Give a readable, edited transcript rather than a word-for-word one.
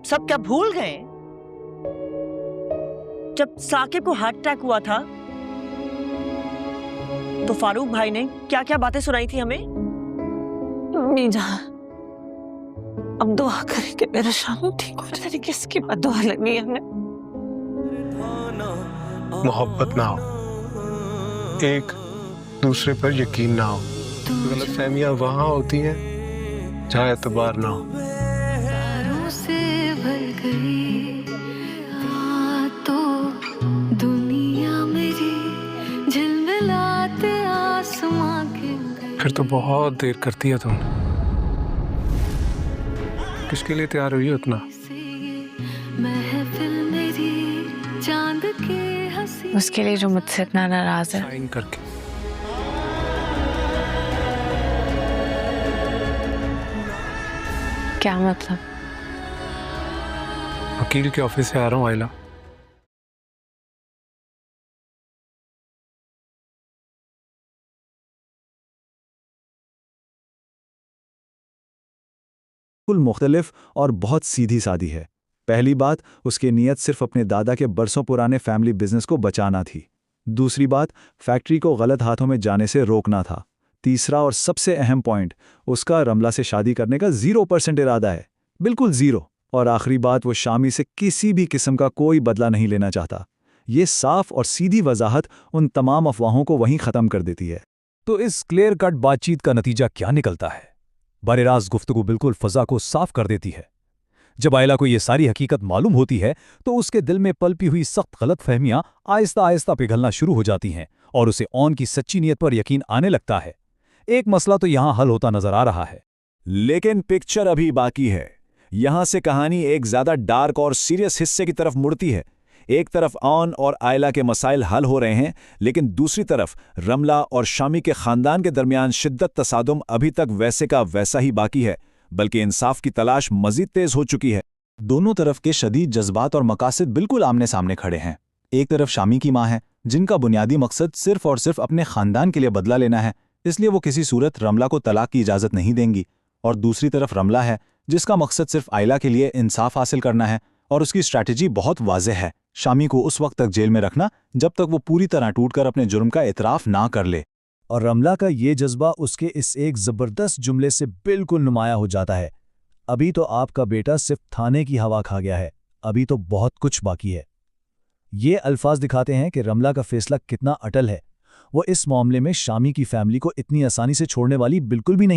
सब क्या भूल गए? जब साकिब को हार्ट अटैक हुआ था तो फारूक भाई ने क्या क्या बातें सुनाई थी हमें। मीजा, अब दुआ करें कि मेरा शामी ठीक हो जाए। किसकी बदुआ लगी हमें? मोहब्बत ना हो, एक दूसरे पर यकीन ना हो, गलतफहमियां वहां होती हैं जहां एतबार ना हो। से भर गई तो दुनिया मेरी झिलमिलाते आसमां के। फिर तो बहुत देर करती है तुम। किसके लिए तैयार हुई हो इतना? महफिल मेरी चांद के हंसी, उसके लिए जो मुझसे इतना नाराज है। साइन करके। क्या मतलब? वकील के ऑफिस से आ रहा हूँ आयला। बिल्कुल मुख्तलिफ और बहुत सीधी सादी है। पहली बात, उसकी नीयत सिर्फ अपने दादा के बरसों पुराने फैमिली बिजनेस को बचाना थी। दूसरी बात, फैक्ट्री को गलत हाथों में जाने से रोकना था। तीसरा और सबसे अहम पॉइंट, उसका रमला से शादी करने का 0% इरादा है, बिल्कुल 0। और आखिरी बात, वो शामी से किसी भी किस्म का कोई बदला नहीं लेना चाहता। ये साफ और सीधी वजाहत उन तमाम अफवाहों को वहीं ख़त्म कर देती है। तो इस क्लियर कट बातचीत का नतीजा क्या निकलता है? बरेराज गुफ्तगू बिल्कुल फजा को साफ कर देती है। जब आयला को यह सारी हकीकत मालूम होती है तो उसके दिल में पलपी हुई सख्त गलत फहमियां आहिस्ता आहिस्ता पिघलना शुरू हो जाती हैं और उसे ऑन की सच्ची नीयत पर यकीन आने लगता है। एक मसला तो यहां हल होता नजर आ रहा है, लेकिन पिक्चर अभी बाकी है। यहां से कहानी एक ज्यादा डार्क और सीरियस हिस्से की तरफ मुड़ती है। एक तरफ ऑन और आयला के मसाइल हल हो रहे हैं, लेकिन दूसरी तरफ रमला और शामी के खानदान के दरमियान शिद्दत तसादुम अभी तक वैसे का वैसा ही बाकी है, बल्कि इंसाफ की तलाश मजीद तेज हो चुकी है। दोनों तरफ के शदीद जज्बात और मकासद बिल्कुल आमने सामने खड़े हैं। एक तरफ शामी की मां है, जिनका बुनियादी मकसद सिर्फ और सिर्फ अपने खानदान के लिए बदला लेना है, इसलिए वो किसी सूरत रमला को तलाक की इजाजत नहीं देंगी। और दूसरी तरफ रमला है, जिसका मकसद सिर्फ आयला के लिए इंसाफ हासिल करना है, और उसकी स्ट्रैटेजी बहुत वाज़ेह है, शामी को उस वक्त तक जेल में रखना जब तक वो पूरी तरह टूटकर अपने जुर्म का इतराफ ना कर ले। और रमला का ये जज्बा उसके इस एक ज़बरदस्त जुमले से बिल्कुल नुमायां हो जाता है, अभी तो आपका बेटा सिर्फ थाने की हवा खा गया है, अभी तो बहुत कुछ बाकी है। ये अल्फाज दिखाते हैं कि रमला का फैसला कितना अटल है। वो इस मामले में शामी की फैमिली को इतनी आसानी से छोड़ने वाली बिल्कुल भी नहीं।